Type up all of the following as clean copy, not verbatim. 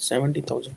70,000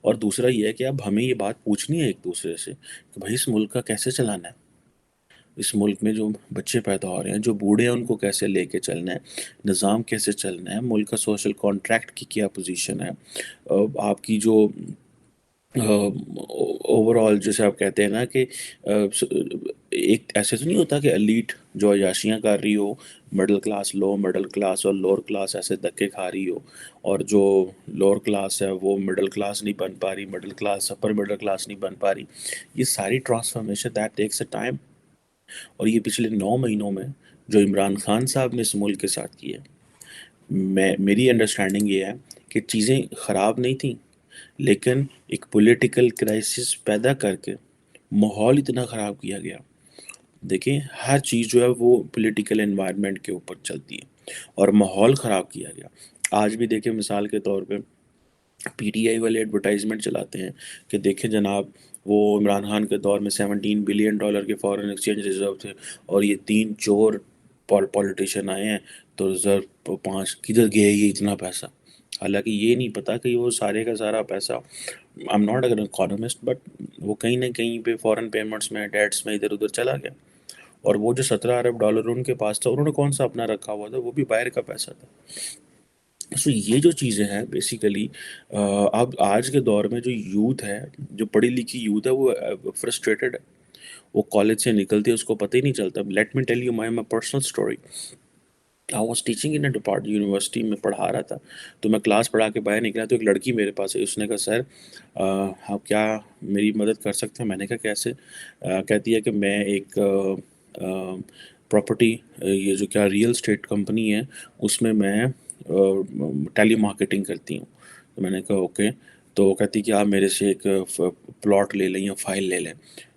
اور دوسرا یہ ہے کہ اب ہمیں یہ بات پوچھنی ہے ایک دوسرے سے کہ بھائی اس ملک کا کیسے چلانا ہے، اس ملک میں جو بچے پیدا ہو رہے ہیں، جو بوڑھے ہیں، ان کو کیسے لے کے چلنا ہے، نظام کیسے چلنا ہے، ملک کا سوشل کانٹریکٹ کی کیا پوزیشن ہے، آپ کی جو اوور آل جیسے آپ کہتے ہیں نا کہ ایک ایسے تو نہیں ہوتا کہ ایلیٹ جو عیاشیاں کر رہی ہو، مڈل کلاس لو مڈل کلاس اور لوور کلاس ایسے دھکے کھا رہی ہو، اور جو لوور کلاس ہے وہ مڈل کلاس نہیں بن پا رہی، middle class upper middle class نہیں بن پا رہی. یہ ساری transformation that takes a time. اور یہ پچھلے 9 مہینوں میں جو عمران خان صاحب نے اس ملک کے ساتھ کی ہے، میری انڈرسٹینڈنگ یہ ہے کہ چیزیں خراب نہیں تھیں، لیکن ایک پولیٹیکل کرائسس پیدا کر کے ماحول اتنا خراب کیا گیا. دیکھیں ہر چیز جو ہے وہ پولیٹیکل انوائرمنٹ کے اوپر چلتی ہے، اور ماحول خراب کیا گیا. آج بھی دیکھیں مثال کے طور پہ پی ٹی آئی والے ایڈورٹائزمنٹ چلاتے ہیں کہ دیکھیں جناب وہ عمران خان کے دور میں $17 بلین کے فارن ایکسچینج ریزرو تھے، اور یہ 3 چور پولیٹیشین آئے ہیں تو ریزرو 5 کدھر گئے یہ اتنا پیسہ. حالانکہ یہ نہیں پتا کہ وہ سارے کا سارا پیسہ، آئی ایم ناٹ اگر اکانومسٹ، بٹ وہ کہیں نہ کہیں پہ فورن پیمنٹس میں ڈیٹس میں ادھر ادھر چلا گیا. اور وہ جو $17 ارب ان کے پاس تھا، انہوں نے کون سا اپنا رکھا ہوا تھا، وہ بھی باہر کا پیسہ تھا. سو یہ جو چیزیں ہیں بیسیکلی اب آج کے دور میں جو یوتھ ہے، جو پڑھی لکھی یوتھ ہے، وہ فرسٹریٹڈ ہے. وہ کالج سے نکلتی ہے، اس کو پتہ ہی نہیں چلتا. Let me tell you my personal story. I was teaching in a department, university میں پڑھا رہا تھا. تو میں کلاس پڑھا کے باہر نکلا تو ایک لڑکی میرے پاس ہے. اس نے کہا سر آپ کیا میری مدد کر سکتے ہیں؟ میں نے کہا کیسے؟ کہتی ہے کہ میں ایک پراپرٹی، یہ جو کیا ریئل اسٹیٹ کمپنی ہے، اس میں ٹیلی مارکیٹنگ کرتی ہوں. تو میں نے کہا اوکے. تو وہ کہتی کہ آپ میرے سے ایک پلاٹ لے لیں یا فائل لے لیں.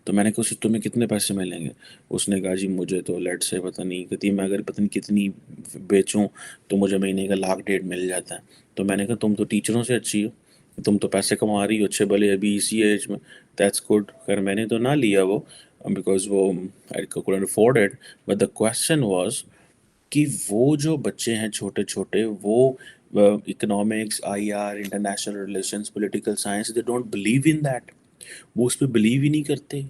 تو میں نے کہا اس سے تمہیں کتنے پیسے ملیں گے؟ اس نے کہا جی مجھے تو لیٹ سے پتہ نہیں، کہتی میں اگر پتہ نہیں کتنی بیچوں تو مجھے مہینے کا 1.5 لاکھ مل جاتا ہے. تو میں نے کہا تم تو ٹیچروں سے اچھی ہو، تم تو پیسے کما رہی ہو اچھے بھلے ابھی اسی ایج میں. That's good. خیر میں نے تو نہ لیا وہ، بیکاز وہ آئی couldn't afford it. But the question was کہ وہ جو بچے ہیں چھوٹے چھوٹے، وہ economics, I R, international relations, political science, they don't believe in that. وہ اس پہ بلیو ہی نہیں کرتے.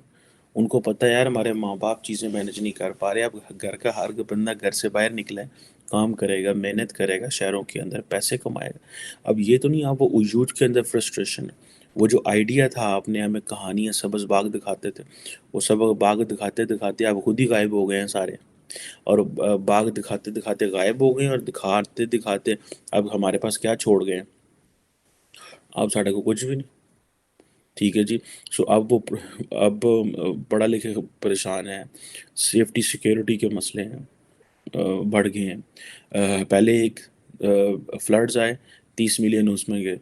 ان کو پتہ ہے یار ہمارے ماں باپ چیزیں مینج نہیں کر پا رہے. اب گھر کا ہر بندہ گھر سے باہر نکلے، کام کرے گا، محنت کرے گا، شہروں کے اندر پیسے کمائے گا. اب یہ تو نہیں آپ وہ یوتھ کے اندر فرسٹریشن ہے. وہ جو آئیڈیا تھا، آپ نے ہمیں کہانیاں سبز باغ دکھاتے تھے، وہ سبز باغ دکھاتے دکھاتے آپ خود ہی غائب ہو گئے ہیں سارے. اور باغ دکھاتے دکھاتے غائب ہو گئے ہیں، اور دکھاتے دکھاتے اب ہمارے پاس کیا چھوڑ گئے ہیں؟ اب ساڑھے کو کچھ بھی نہیں. ٹھیک ہے جی. سو اب پڑھا لکھے پریشان ہیں، سیفٹی سیکیورٹی کے مسئلے ہیں، بڑھ گئے ہیں. پہلے ایک فلڈز آئے، 30 ملین اس میں گئے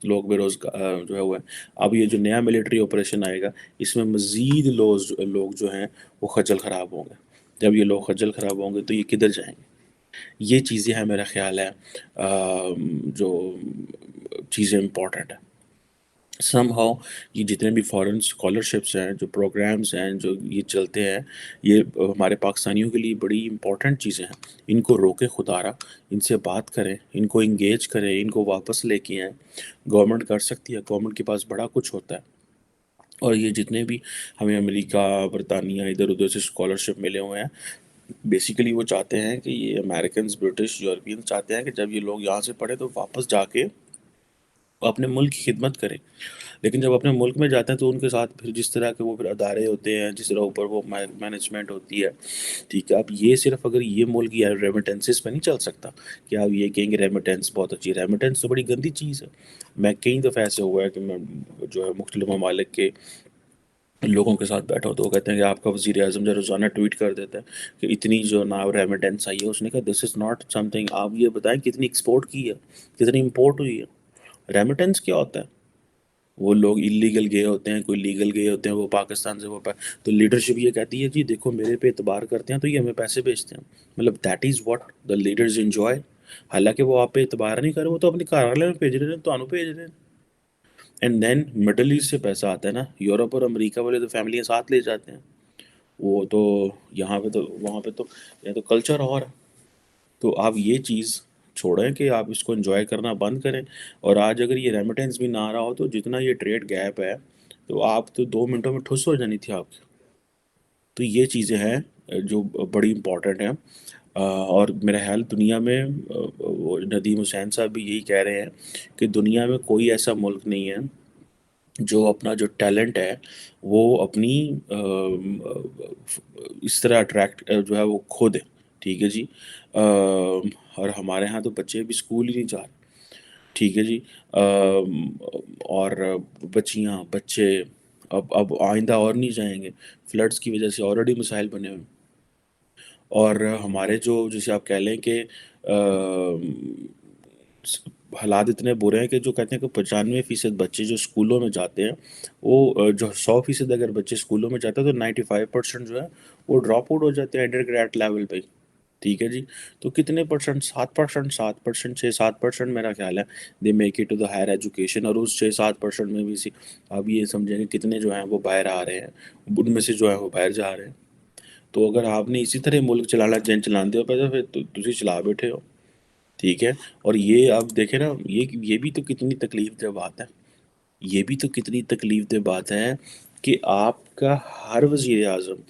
لوگ بے روزگار جو ہے وہ ہے. اب یہ جو نیا ملٹری آپریشن آئے گا، اس میں مزید لوگ جو ہیں وہ خجل خراب ہوں گے. جب یہ لوگ خجل خراب ہوں گے تو یہ کدھر جائیں گے؟ یہ چیزیں ہیں میرا خیال ہے جو چیزیں امپورٹنٹ ہیں. سم ہاؤ یہ جتنے بھی فارن اسکالرشپس ہیں، جو پروگرامس ہیں، جو یہ چلتے ہیں، یہ ہمارے پاکستانیوں کے لیے بڑی امپورٹنٹ چیزیں ہیں. ان کو روکے خدا را، ان سے بات کریں، ان کو انگیج کریں، ان کو واپس لے کے آئیں. گورنمنٹ کر سکتی ہے، گورنمنٹ کے پاس بڑا کچھ ہوتا ہے. اور یہ جتنے بھی ہمیں امریکہ، برطانیہ، ادھر ادھر سے اسکالرشپ ملے ہوئے ہیں، بیسیکلی وہ چاہتے ہیں کہ یہ امریکنز، برٹش، یورپین چاہتے ہیں کہ جب یہ لوگ یہاں سے پڑھے تو واپس جا کے اپنے ملک کی خدمت کریں. لیکن جب اپنے ملک میں جاتے ہیں تو ان کے ساتھ پھر جس طرح کے وہ پھر ادارے ہوتے ہیں، جس طرح اوپر وہ مینجمنٹ ہوتی ہے. ٹھیک ہے. اب یہ صرف اگر یہ ملک یا ریمیٹنسز پہ نہیں چل سکتا کہ آپ یہ کہیں گے ریمیٹنس بہت اچھی. ریمیٹنس تو بڑی گندی چیز ہے. میں کئی دفعہ ایسے ہوا ہے کہ میں جو ہے مختلف ممالک کے لوگوں کے ساتھ بیٹھا ہوں تو وہ کہتے ہیں کہ آپ کا وزیر اعظم جو روزانہ ٹویٹ کر دیتا ہے کہ اتنی جو نا ریمیٹنس آئی ہے. اس نے کہا دس از ناٹ سم تھنگ. آپ یہ بتائیں کتنی ایکسپورٹ کی ہے، کتنی امپورٹ ہوئی ہے. ریمیٹنس کیا ہوتا ہے؟ وہ لوگ اللیگل گئے ہوتے ہیں، کوئی لیگل گئے ہوتے ہیں، وہ پاکستان سے تو لیڈرشپ یہ کہتی ہے جی دیکھو میرے پہ اعتبار کرتے ہیں تو یہ ہمیں پیسے بھیجتے ہیں. مطلب that is what the leaders enjoy. حالانکہ وہ آپ پہ اعتبار نہیں کر رہے، وہ تو اپنے کارالے میں بھیج رہے ہیں، تو انہوں بھیج رہے ہیں. اینڈ دین مڈل ایسٹ سے پیسہ آتا ہے نا، یورپ اور امریکہ والے تو فیملیاں ساتھ لے جاتے ہیں. وہ تو یہاں پہ تو وہاں پہ تو یہ تو کلچر اور ہے. تو آپ یہ چیز چھوڑیں کہ آپ اس کو انجوائے کرنا بند کریں. اور آج اگر یہ ریمیٹنس بھی نہ آ رہا ہو تو جتنا یہ ٹریڈ گیپ ہے تو آپ تو 2 منٹوں میں ٹھس ہو جانی تھی آپ کی. تو یہ چیزیں ہیں جو بڑی امپورٹنٹ ہیں. اور میرا خیال دنیا میں وہ ندیم حسین صاحب بھی یہی کہہ رہے ہیں کہ دنیا میں کوئی ایسا ملک نہیں ہے جو اپنا جو ٹیلنٹ ہے وہ اپنی اس طرح اٹریکٹ جو ہے وہ کھو دے. ٹھیک ہے جی. اور ہمارے ہاں تو بچے بھی اسکول ہی نہیں جا رہے. ٹھیک ہے جی. اور بچیاں بچے اب آئندہ اور نہیں جائیں گے. فلڈس کی وجہ سے آلریڈی مسائل بنے ہوئے ہیں. اور ہمارے جو جیسے آپ کہہ لیں کہ حالات اتنے برے ہیں کہ جو کہتے ہیں کہ 95% بچے جو اسکولوں میں جاتے ہیں وہ جو 100% اگر بچے اسکولوں میں جاتے ہیں تو 95% جو ہے وہ ڈراپ آؤٹ ہو جاتے ہیں انڈر گریڈ لیول پہ. ٹھیک ہے جی. تو کتنے پرسنٹ؟ 7%. 7%، 6-7% میرا خیال ہے they make it to the higher education. اور اس 6-7% میں بھی اب یہ سمجھیں کہ کتنے جو ہیں وہ باہر آ رہے ہیں، ان میں سے جو ہے وہ باہر جا رہے ہیں. تو اگر آپ نے اسی طرح ملک چلانا چلاتے ہو پھر تو تسی چلا بیٹھے ہو. ٹھیک ہے. اور یہ آپ دیکھیں نا، یہ بھی تو کتنی تکلیف دہ بات ہے. یہ بھی تو کتنی تکلیف دہ بات ہے کہ آپ کا ہر وزیر اعظم،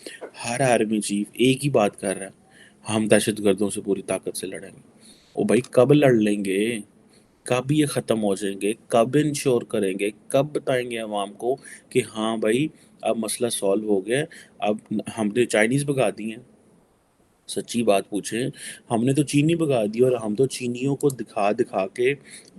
ہر آرمی چیف ایک ہی بات کر رہا ہے، ہم دہشت گردوں سے پوری طاقت سے لڑیں گے. او بھائی کب لڑ لیں گے؟ کب یہ ختم ہو جائیں گے؟ کب انشور کریں گے؟ کب بتائیں گے عوام کو کہ ہاں بھائی اب مسئلہ سالو ہو گیا؟ اب ہم نے چائنیز بھگا دی ہیں. سچی بات پوچھیں، ہم نے تو چینی بھگا دی، اور ہم تو چینیوں کو دکھا دکھا کے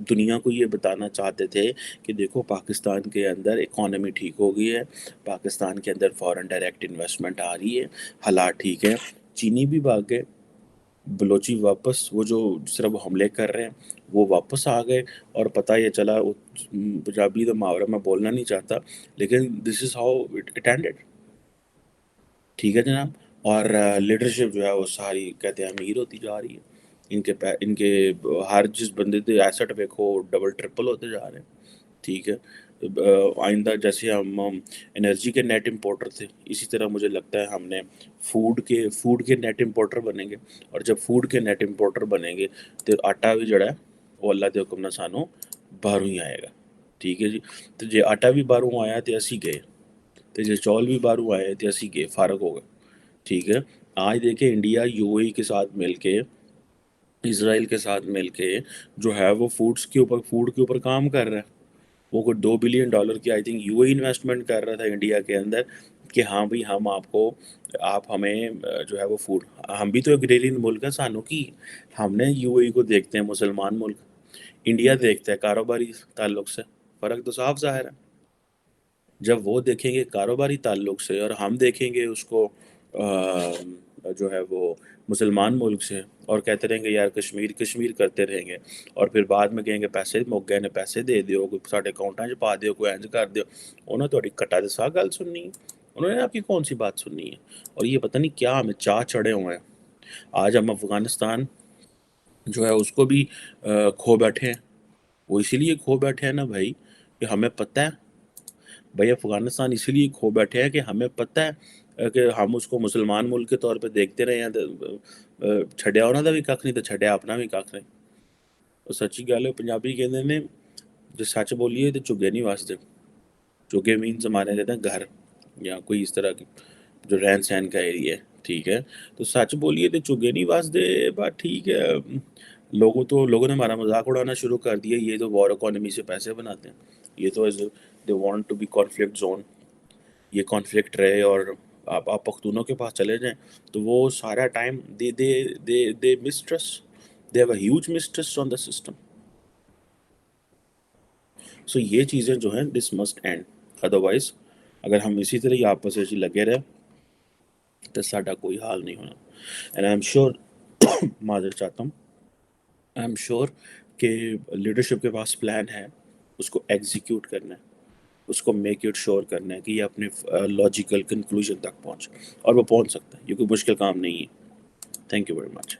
دنیا کو یہ بتانا چاہتے تھے کہ دیکھو پاکستان کے اندر اکانومی ٹھیک ہو گئی ہے، پاکستان کے اندر فورن ڈائریکٹ انویسٹمنٹ آ رہی ہے، حالات ٹھیک ہے. چینی بھی بھاگ گئے، بلوچی واپس وہ جو جس طرح وہ حملے کر رہے ہیں وہ واپس آ گئے. اور پتہ یہ چلا، پنجابی تو محاورہ میں بولنا نہیں چاہتا لیکن دس از ہاؤ اٹ اینڈڈ. ٹھیک ہے جناب. اور لیڈرشپ جو ہے وہ ساری کہتے ہیں امیر ہوتی جا رہی ہے. ان کے ہر جس بندے کے ایسٹ دیکھو ڈبل ٹرپل ہوتے جا رہے ہیں. ٹھیک ہے. آئندہ جیسے ہم انرجی کے نیٹ امپورٹر تھے، اسی طرح مجھے لگتا ہے ہم نے فوڈ کے نیٹ امپورٹر بنیں گے. اور جب فوڈ کے نیٹ امپورٹر بنیں گے تو آٹا بھی جڑا ہے وہ اللہ کے حکم نہ سانو باہروں ہی آئے گا. ٹھیک ہے جی. تو جے آٹا بھی باہروں آیا تو اسی گئے، تو جے چول بھی باہروں آئے تو اسی گئے، فارغ ہو گئے. ٹھیک ہے. آج دیکھیں انڈیا یو اے ای کے ساتھ مل کے، اسرائیل کے ساتھ مل کے جو ہے وہ فوڈ کے اوپر کام کر رہا ہے. وہ کوئی $2 بلین کی I think you a investment کر رہا تھا انڈیا کے اندر کہ ہاں بھائی ہم آپ ہمیں جو ہے وہ فوڈ، ہم بھی تو ایگریرین ملک ہے سانو کی. ہم نے یو اے ای کو دیکھتے ہیں مسلمان ملک، انڈیا دیکھتا ہے کاروباری تعلق سے. فرق تو صاف ظاہر ہے. جب وہ دیکھیں گے کاروباری تعلق سے اور ہم دیکھیں گے اس کو جو ہے وہ مسلمان ملک سے، اور کہتے رہیں گے یار کشمیر کشمیر کرتے رہیں گے، اور پھر بعد میں کہیں گے پیسے مک گئے نے پیسے دے دیو، کوئی ساڈے اکاؤنٹاں 'چ پا دیو، کوئی انج کر دیو. انہوں نے تھوڑی کٹا دے سا گل سننی ہے، انہوں نے آپ کی کون سی بات سننی ہے؟ اور یہ پتہ نہیں کیا ہمیں چڑھے ہوئے ہیں. آج ہم افغانستان جو ہے اس کو بھی کھو بیٹھے ہیں. وہ اسی لیے کھو بیٹھے ہیں نا بھائی کہ ہمیں پتہ ہے، بھائی افغانستان اسی لیے کھو بیٹھے ہیں کہ ہمیں پتہ ہے کہ ہم اس کو مسلمان ملک کے طور پہ دیکھتے رہے ہیں. چھڈیا انہوں کا بھی کھ نہیں تو چھڈیا اپنا بھی کھ نہیں. اور سچی گل ہے، پنجابی کہتے ہیں جو سچ بولیے تو چگے نہیں واسطے. چگے مینس ہمارے کہتے ہیں گھر یا کوئی اس طرح کی جو رہن سہن کا ایریا ہے. ٹھیک ہے. تو سچ بولیے تو چگے نہیں واسطے. بات ٹھیک ہے. لوگوں نے ہمارا مذاق اڑانا شروع کر دیا، یہ تو وار اکانومی سے پیسے بناتے ہیں، یہ تو they want to be conflict zone. یہ کانفلکٹ رہے. اور آپ پختونوں کے پاس چلے جائیں تو وہ سارا time they mistrust, they have a huge mistrust on the system. So یہ چیزیں جو ہیں دس مسٹ اینڈ. ادروائز اگر ہم اسی طرح ہی آپس میں لگے رہے تو ساڈا کوئی حال نہیں ہونا. اینڈ آئی ایم شیور، معذرت چاہتا ہوں، آئی ایم شیور کہ لیڈرشپ کے پاس پلان ہے، اس کو ایگزیکیوٹ کرنا ہے، اس کو میک اٹ شور کرنا ہے کہ یہ اپنے لاجیکل کنکلوژن تک پہنچ، اور وہ پہنچ سکتا ہے. یہ کوئی مشکل کام نہیں ہے. Thank you very much.